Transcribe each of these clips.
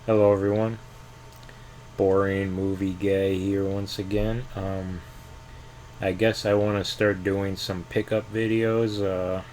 Hello everyone. Boring movie guy here once again. I guess I want to start doing some pickup videos.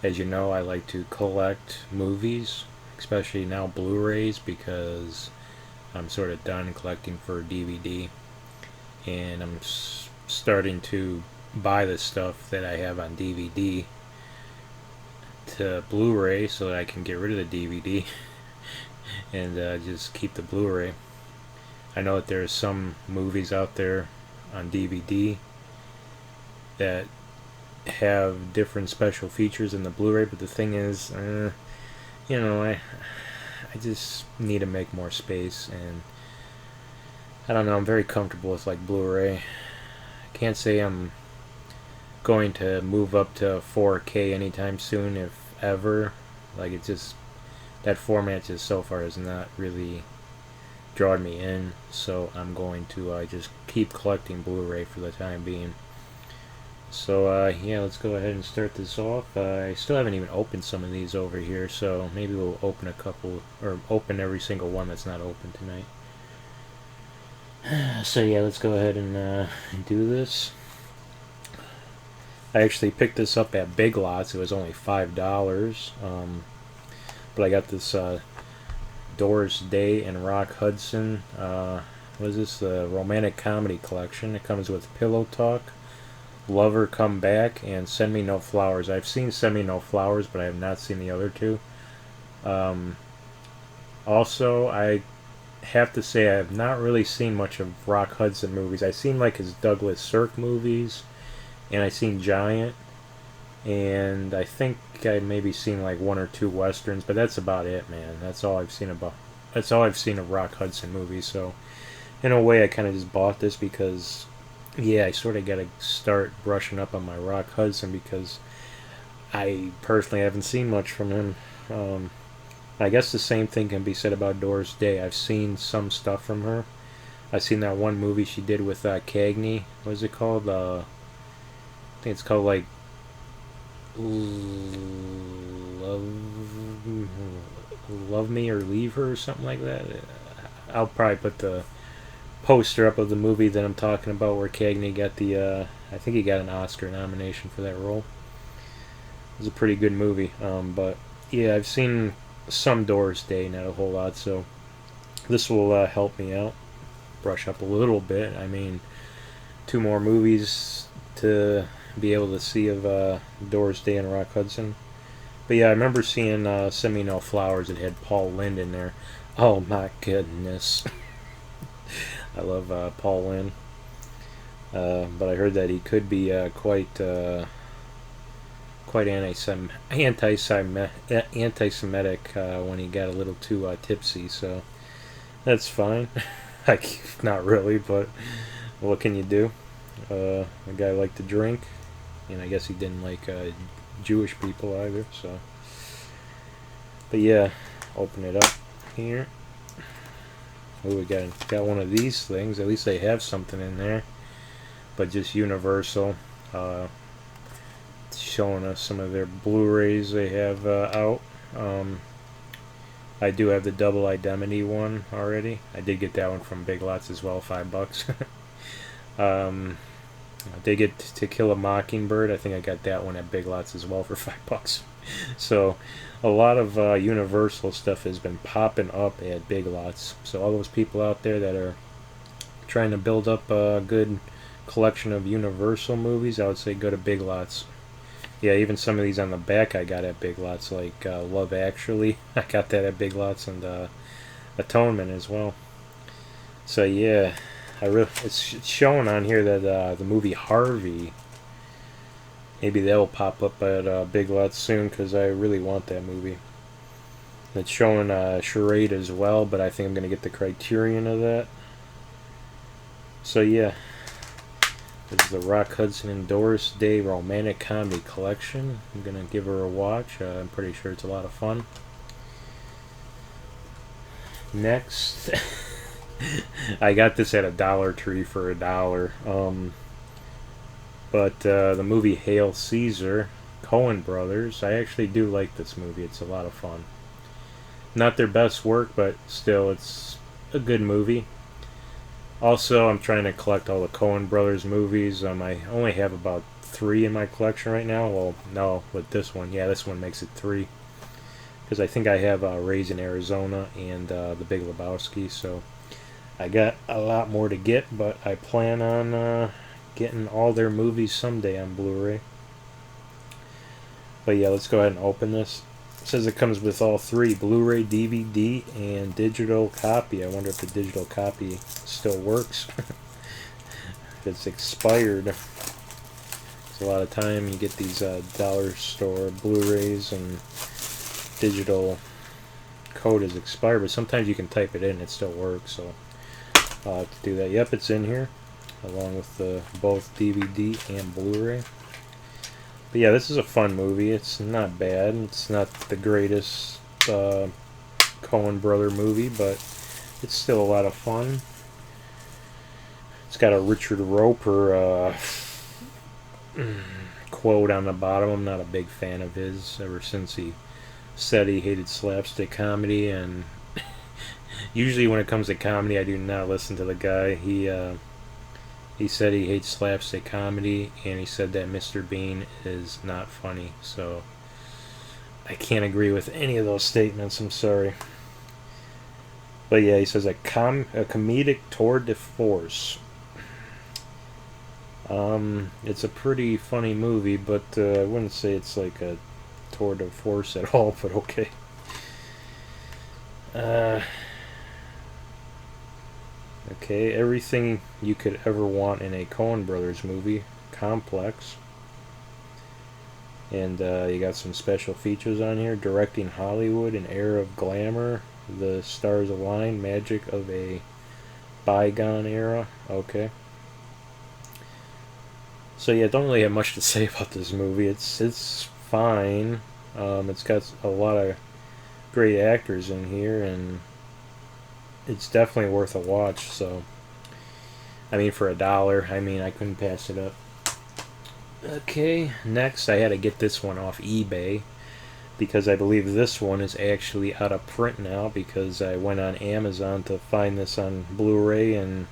As you know, I like to collect movies, especially now Blu-rays, because I'm sort of done collecting for DVD, and I'm starting to buy the stuff that I have on DVD to Blu-ray so that I can get rid of the DVD and just keep the Blu-ray. I know that there's some movies out there on DVD that have different special features in the Blu-ray, but the thing is, I just need to make more space, and I don't know. I'm very comfortable with like Blu-ray. I can't say I'm going to move up to 4K anytime soon, if ever. Like it just that format just so far has not really drawn me in, so I'm going to just keep collecting Blu-ray for the time being. So yeah, let's go ahead and start this off. I still haven't even opened some of these over here, so maybe we'll open a couple, or open every single one that's not open tonight. So yeah, let's go ahead and do this. I actually picked this up at Big Lots. It was only $5, but I got this Doris Day and Rock Hudson. What is this? The romantic comedy collection. It comes with Pillow Talk, Lover Come Back, and Send Me No Flowers. I've seen Send Me No Flowers, but I have not seen the other two. Um, Also, I have to say I have not really seen much of Rock Hudson movies. I've seen like his Douglas Sirk movies, and I've seen Giant, and I think I maybe seen like one or two westerns, but that's about it, man. That's all I've seen of Rock Hudson movies. So in a way, I kind of just bought this because, yeah, I sort of got to start brushing up on my Rock Hudson because I personally haven't seen much from him. I guess the same thing can be said about Doris Day. I've seen some stuff from her. I've seen that one movie she did with Cagney. What is it called? I think it's called like Love, Love Me or Leave Her or something like that. I'll probably put the poster up of the movie that I'm talking about where Cagney got I think he got an Oscar nomination for that role. It was a pretty good movie. But yeah, I've seen some Doris Day, not a whole lot, so this will help me out, brush up a little bit. I mean, two more movies to be able to see of Doris Day and Rock Hudson. But yeah, I remember seeing Send Me No Flowers. It had Paul Lynde in there. Oh my goodness. I love Paul Lynde. But I heard that he could be quite anti-Semitic when he got a little too tipsy, so that's fine. Like, not really, but what can you do? A guy liked to drink, and I guess he didn't like Jewish people either, so. But yeah, open it up here. Oh, we got one of these things. At least they have something in there, but just Universal. Showing us some of their Blu-rays they have out. I do have the Double Indemnity one already. I did get that one from Big Lots as well, $5. I did get To Kill a Mockingbird. I think I got that one at Big Lots as well for $5. So a lot of Universal stuff has been popping up at Big Lots. So all those people out there that are trying to build up a good collection of Universal movies, I would say go to Big Lots. Yeah, even some of these on the back I got at Big Lots, like Love Actually. I got that at Big Lots, and Atonement as well. So yeah, it's showing on here that the movie Harvey, maybe that will pop up at Big Lots soon because I really want that movie. It's showing Charade as well, but I think I'm going to get the Criterion of that. So yeah. This is the Rock Hudson and Doris Day Romantic Comedy Collection. I'm going to give her a watch. I'm pretty sure it's a lot of fun. Next, I got this at a Dollar Tree for $1. But the movie Hail Caesar, Coen Brothers, I actually do like this movie. It's a lot of fun. Not their best work, but still, it's a good movie. Also, I'm trying to collect all the Coen Brothers movies. I only have about 3 in my collection right now. Well, no, with this one. Yeah, this one makes it 3. Because I think I have Raising Arizona and The Big Lebowski. So I got a lot more to get, but I plan on getting all their movies someday on Blu-ray. But yeah, let's go ahead and open this. It says it comes with all 3, Blu-ray, DVD, and digital copy. I wonder if the digital copy still works. It's expired. It's a lot of time you get these dollar store Blu-rays and digital code is expired, but sometimes you can type it in and it still works, so I'll have to do that. Yep, it's in here along with both DVD and Blu-ray. But yeah, this is a fun movie. It's not bad. It's not the greatest Coen brother movie, but it's still a lot of fun. It's got a Richard Roper quote on the bottom. I'm not a big fan of his ever since he said he hated slapstick comedy, and usually when it comes to comedy, I do not listen to the guy. He said he hates slapstick comedy, and he said that Mr. Bean is not funny. So I can't agree with any of those statements. I'm sorry. But yeah, he says a comedic tour de force. It's a pretty funny movie, but I wouldn't say it's like a tour de force at all, but okay. Okay, everything you could ever want in a Coen Brothers movie. Complex. And you got some special features on here. Directing Hollywood, an era of glamour. The stars align. Magic of a bygone era. Okay. So yeah, don't really have much to say about this movie. It's fine. It's got a lot of great actors in here, and it's definitely worth a watch. So, I mean, for $1, I mean, I couldn't pass it up. Okay, next I had to get this one off eBay because I believe this one is actually out of print now, because I went on Amazon to find this on Blu-ray and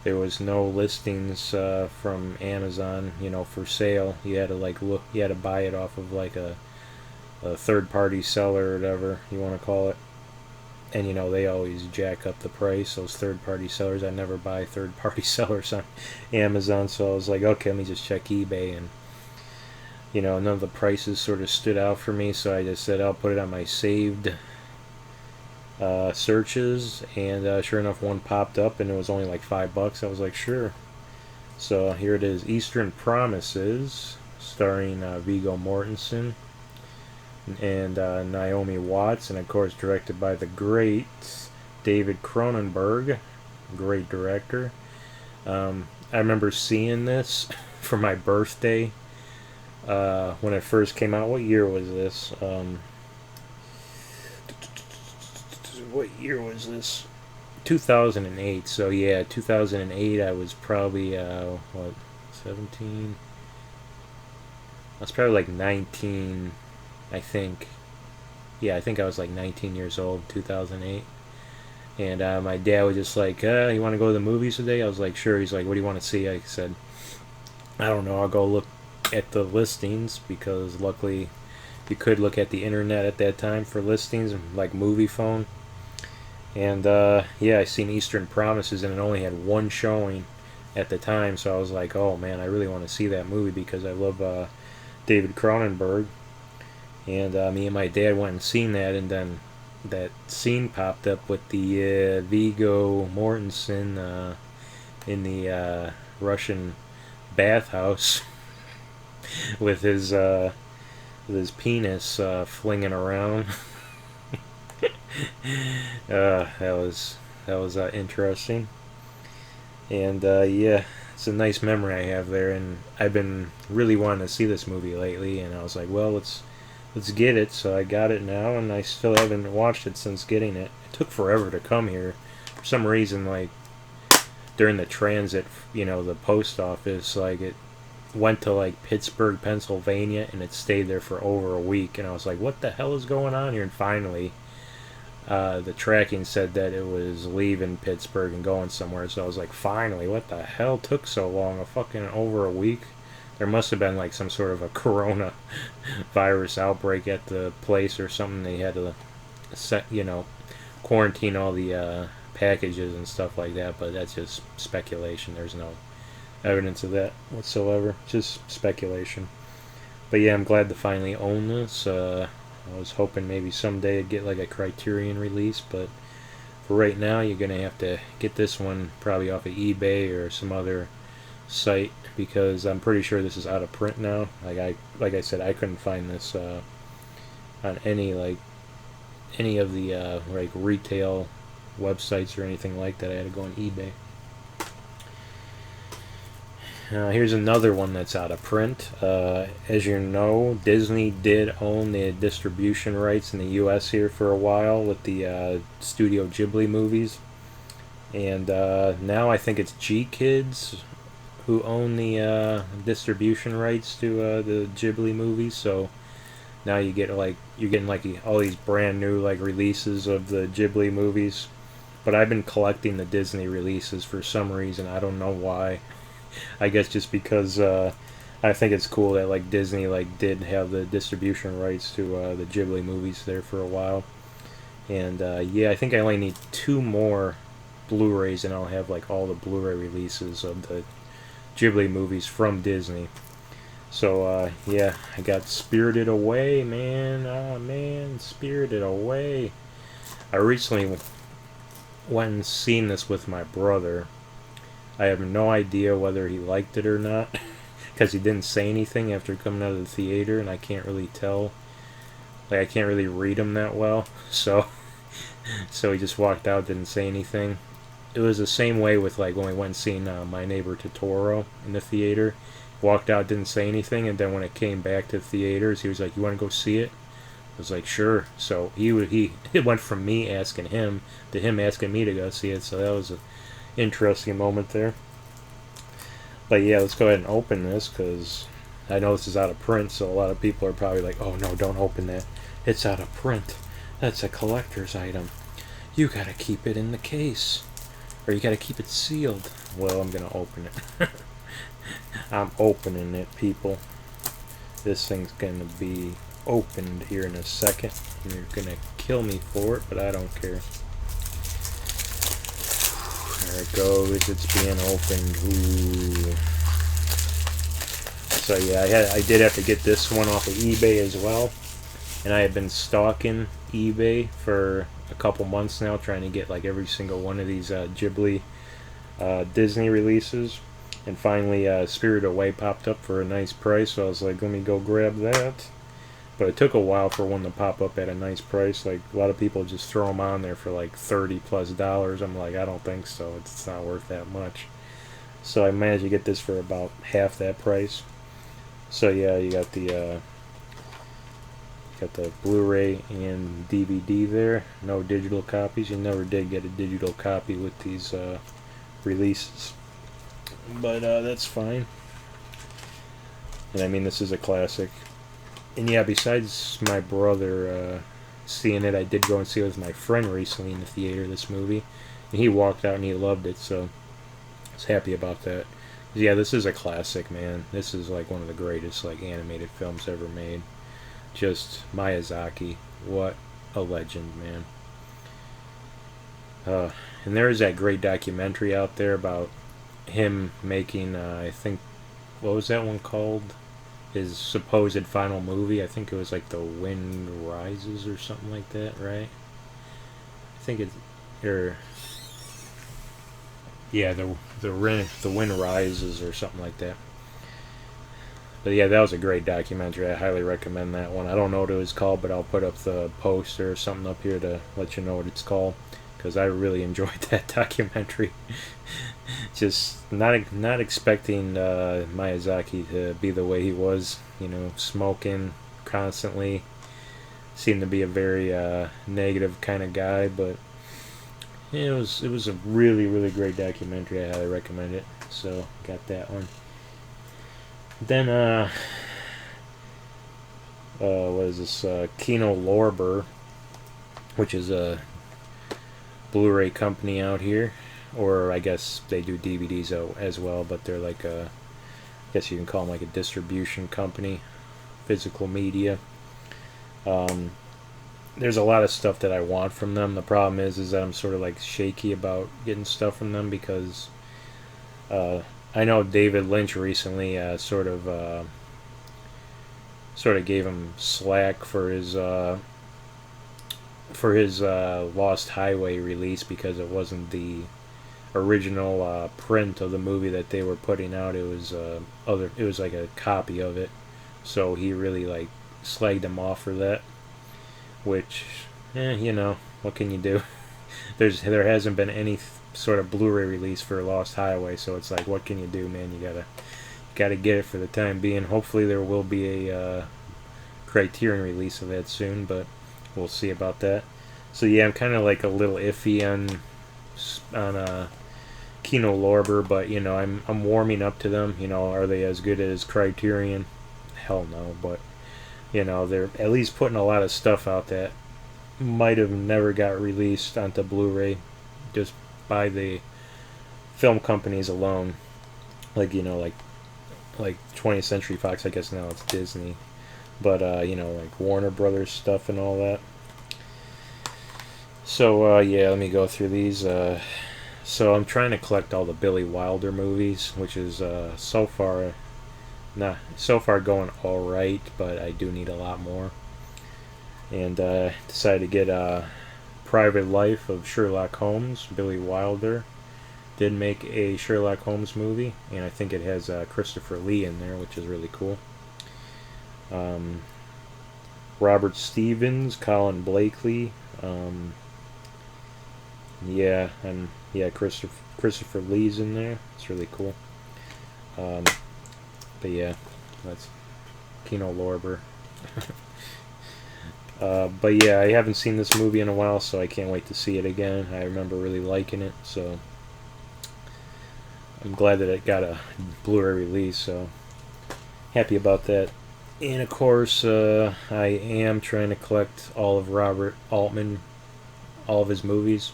there was no listings from Amazon, for sale. You had to look, you had to buy it off of like a third-party seller or whatever you want to call it. And they always jack up the price, those third-party sellers. I never buy third-party sellers on Amazon, so I was like, okay, let me just check eBay, and none of the prices sort of stood out for me, so I just said I'll put it on my saved searches, and sure enough, one popped up, and it was only like $5. I was like, sure. So here it is, Eastern Promises, starring Viggo Mortensen and Naomi Watts, and of course directed by the great David Cronenberg, great director. I remember seeing this for my birthday when it first came out. What year was this? What year was this? 2008. So yeah, 2008. I was probably 17. I was probably like 19. I think. Yeah, I think I was like 19 years old, 2008. And my dad was just like, you want to go to the movies today? I was like, sure. He's like, what do you want to see? I said, I don't know. I'll go look at the listings, because luckily you could look at the internet at that time for listings, like Movie Phone. And yeah, I seen Eastern Promises, and it only had one showing at the time. So I was like, oh man, I really want to see that movie because I love David Cronenberg. And me and my dad went and seen that, and then that scene popped up with the Viggo Mortensen in the Russian bathhouse with his penis flinging around. That was interesting, and yeah, it's a nice memory I have there. And I've been really wanting to see this movie lately, and I was like, well, let's get it. So I got it now, and I still haven't watched it since getting it. It took forever to come here. For some reason, like, during the transit, the post office, like, it went to, like, Pittsburgh, Pennsylvania, and it stayed there for over a week. And I was like, what the hell is going on here? And finally, the tracking said that it was leaving Pittsburgh and going somewhere. So I was like, finally, what the hell took so long? A fucking over a week? There must have been like some sort of a corona virus outbreak at the place or something. They had to quarantine all the packages and stuff like that. But that's just speculation. There's no evidence of that whatsoever. Just speculation. But yeah, I'm glad to finally own this. I was hoping maybe someday I'd get like a Criterion release, but for right now, you're gonna have to get this one probably off of eBay or some other site, because I'm pretty sure this is out of print now. Like I said, I couldn't find this on any of the like retail websites or anything like that. I had to go on eBay. Here's another one that's out of print. As you know, Disney did own the distribution rights in the U.S. here for a while with the Studio Ghibli movies. And now I think it's G-Kids who own the distribution rights to the Ghibli movies. So now you're getting like all these brand new like releases of the Ghibli movies. But I've been collecting the Disney releases for some reason. I don't know why. I guess just because I think it's cool that like Disney like did have the distribution rights to the Ghibli movies there for a while. And yeah, I think I only need 2 more Blu-rays and I'll have like all the Blu-ray releases of the Ghibli movies from Disney. So yeah, I got Spirited Away, man. Oh man, Spirited Away. I recently went and seen this with my brother. I have no idea whether he liked it or not, because he didn't say anything after coming out of the theater, and I can't really tell. Like, I can't really read him that well, so he just walked out, didn't say anything. It was the same way with like when we went and seen My Neighbor Totoro in the theater. Walked out, didn't say anything, and then when it came back to the theaters, he was like, "You want to go see it?" I was like, "Sure." So it went from me asking him to him asking me to go see it. So that was a interesting moment there. But yeah, let's go ahead and open this, because I know this is out of print, so a lot of people are probably like, "Oh no, don't open that. It's out of print. That's a collector's item. You gotta keep it in the case. Or you gotta keep it sealed." Well, I'm gonna open it. I'm opening it, people. This thing's gonna be opened here in a second. And you're gonna kill me for it, but I don't care. There it goes. It's being opened. Ooh. So yeah, I did have to get this one off of eBay as well, and I have been stalking eBay for a couple months now, trying to get like every single one of these Ghibli Disney releases. And finally, Spirited Away popped up for a nice price, so I was like, let me go grab that. But it took a while for one to pop up at a nice price. Like, a lot of people just throw them on there for like $30+. I'm like, I don't think so. It's not worth that much. So I managed to get this for about half that price. So yeah, you got the Blu-ray and DVD there. No digital copies. You never did get a digital copy with these releases. But that's fine. And I mean, this is a classic. And yeah, besides my brother seeing it, I did go and see it with my friend recently in the theater, this movie. And he walked out and he loved it, so I was happy about that. Yeah, this is a classic, man. This is like one of the greatest like animated films ever made. Just Miyazaki, what a legend, man. And there is that great documentary out there about him making, I think, what was that one called? His supposed final movie. I think it was like The Wind Rises or something like that, right? I think it's, or yeah, the Wind Rises or something like that. But yeah, that was a great documentary. I highly recommend that one. I don't know what it was called, but I'll put up the poster or something up here to let you know what it's called, because I really enjoyed that documentary. Just not expecting Miyazaki to be the way he was, you know, smoking constantly. Seemed to be a very negative kind of guy, but yeah, it was a really, really great documentary. I highly recommend it. So got that one. Then what is this? Kino Lorber, which is a Blu-ray company out here, or I guess they do DVDs as well, but they're like a, I guess you can call them like a distribution company, physical media. Um, there's a lot of stuff that I want from them. The problem is that I'm sort of like shaky about getting stuff from them because uh, I know David Lynch recently sort of gave him slack for his Lost Highway release because it wasn't the original print of the movie that they were putting out. It was It was like a copy of it, so he really like slagged him off for that. Which, you know, what can you do? There hasn't been any sort of Blu-ray release for Lost Highway, so it's like, what can you do, man? You gotta get it for the time being. Hopefully, there will be a Criterion release of that soon, but we'll see about that. So yeah, I'm kind of like a little iffy on Kino Lorber, but you know, I'm warming up to them. You know, are they as good as Criterion? Hell no, but you know, they're at least putting a lot of stuff out that might have never got released onto Blu-ray just by the film companies alone. Like, you know, like 20th Century Fox, I guess now it's Disney, but you know, like Warner Brothers stuff and all that. So yeah, let me go through these. So I'm trying to collect all the Billy Wilder movies, which is so far going all right, but I do need a lot more. And decided to get Private Life of Sherlock Holmes. Billy Wilder did make a Sherlock Holmes movie, and I think it has Christopher Lee in there, which is really cool. Robert Stevens, Colin Blakely, yeah, and yeah, Christopher Lee's in there. It's really cool. But yeah, that's Kino Lorber. But yeah, I haven't seen this movie in a while, so I can't wait to see it again. I remember really liking it, so I'm glad that it got a Blu-ray release, so happy about that. And of course, I am trying to collect all of Robert Altman, all of his movies.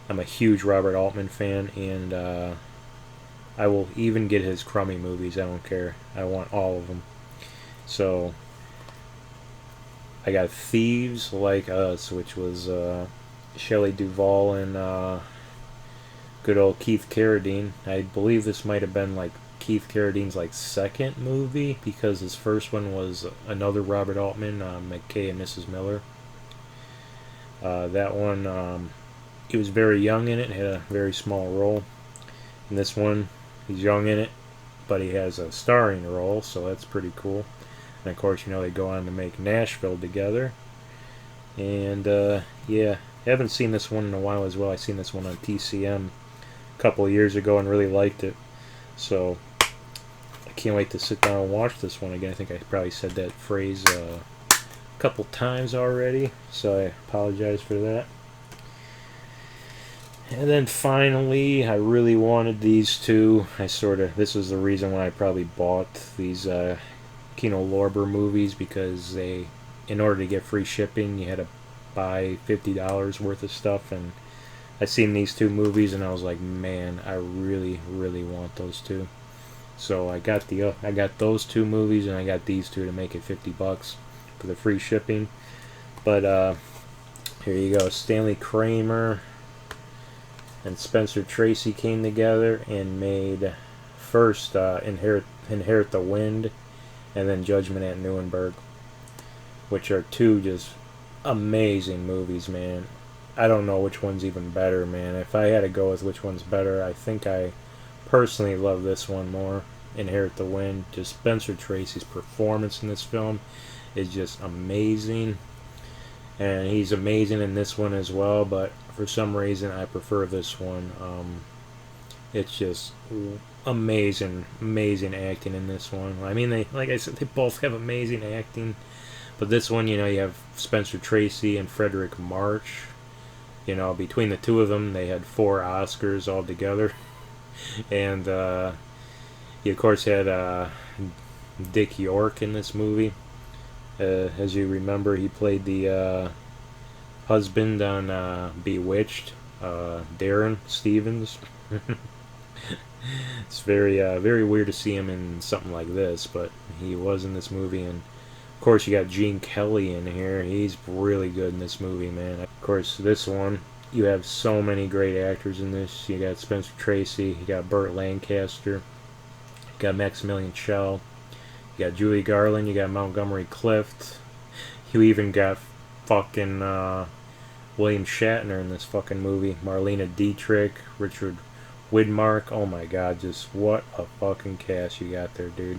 I'm a huge Robert Altman fan, and I will even get his crummy movies. I don't care. I want all of them. So I got Thieves Like Us, which was Shelley Duvall and good old Keith Carradine. I believe this might have been like Keith Carradine's like second movie, because his first one was another Robert Altman, McKay and Mrs. Miller. That one, he was very young in it, had a very small role. In this one, he's young in it, but he has a starring role, so that's pretty cool. And of course, you know, they go on to make Nashville together. And yeah, I haven't seen this one in a while as well. I seen this one on TCM a couple of years ago and really liked it. So I can't wait to sit down and watch this one again. I think I probably said that phrase a couple times already, so I apologize for that. And then finally, I really wanted these two. This is the reason why I probably bought these Kino Lorber movies, because in order to get free shipping, you had to buy $50 worth of stuff, and I seen these two movies and I was like, man, I really, really want those two. So I got those two movies, and I got these two to make it $50 for the free shipping. But here you go. Stanley Kramer and Spencer Tracy came together and made first Inherit the Wind, and then Judgment at Nuremberg, which are two just amazing movies, man. I don't know which one's even better, man. If I had to go with which one's better, I think I personally love this one more, Inherit the Wind. Just Spencer Tracy's performance in this film is just amazing, and he's amazing in this one as well, but for some reason I prefer this one. It's just amazing acting in this one. I mean, like I said, they both have amazing acting, but this one, you know, you have Spencer Tracy and Frederick March. You know, between the two of them, they had 4 Oscars altogether. And he, of course, had Dick York in this movie. As you remember, he played the husband on Bewitched, Darren Stevens. It's very weird to see him in something like this, but he was in this movie. And of course, you got Gene Kelly in here. He's really good in this movie, man. Of course, this one, you have so many great actors in this. You got Spencer Tracy, you got Burt Lancaster, you got Maximilian Schell, you got Julie Garland, you got Montgomery Clift. You even got fucking William Shatner in this fucking movie. Marlena Dietrich, Richard Widmark. Oh my god, just what a fucking cast you got there, dude.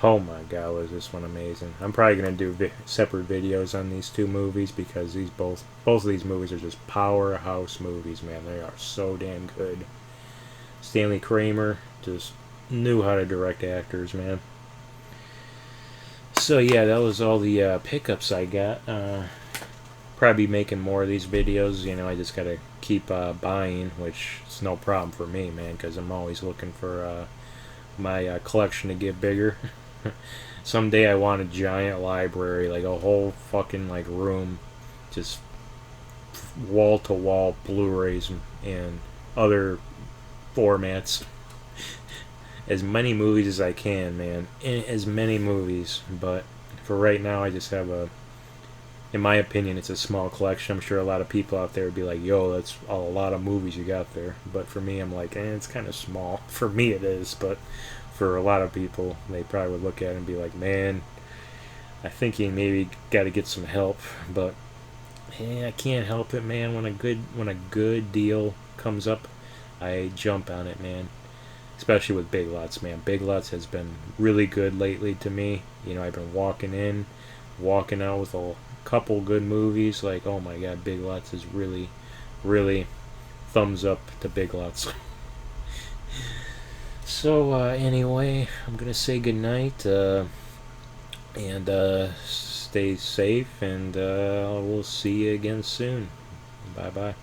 Oh my god, was this one amazing. I'm probably going to do separate videos on these two movies because these both of these movies are just powerhouse movies, man. They are so damn good. Stanley Kramer just knew how to direct actors, man. So yeah, that was all the pickups I got. Probably be making more of these videos. You know, I just gotta keep buying, which is no problem for me, man, because I'm always looking for my collection to get bigger. Someday I want a giant library, like a whole fucking like room, just wall to wall Blu-rays and other formats. As many movies as I can, man. As many movies, but for right now, I just have in my opinion, it's a small collection. I'm sure a lot of people out there would be like, yo, that's a lot of movies you got there. But for me, I'm like, it's kind of small. For me, it is, but for a lot of people, they probably would look at it and be like, man, I think you maybe got to get some help. But I can't help it, man. When a good deal comes up, I jump on it, man. Especially with Big Lots, man. Big Lots has been really good lately to me. You know, I've been walking out with a couple good movies. Like, oh my god, Big Lots is really, really thumbs up to Big Lots. So, anyway, I'm gonna say goodnight, and stay safe, and we'll see you again soon. Bye-bye.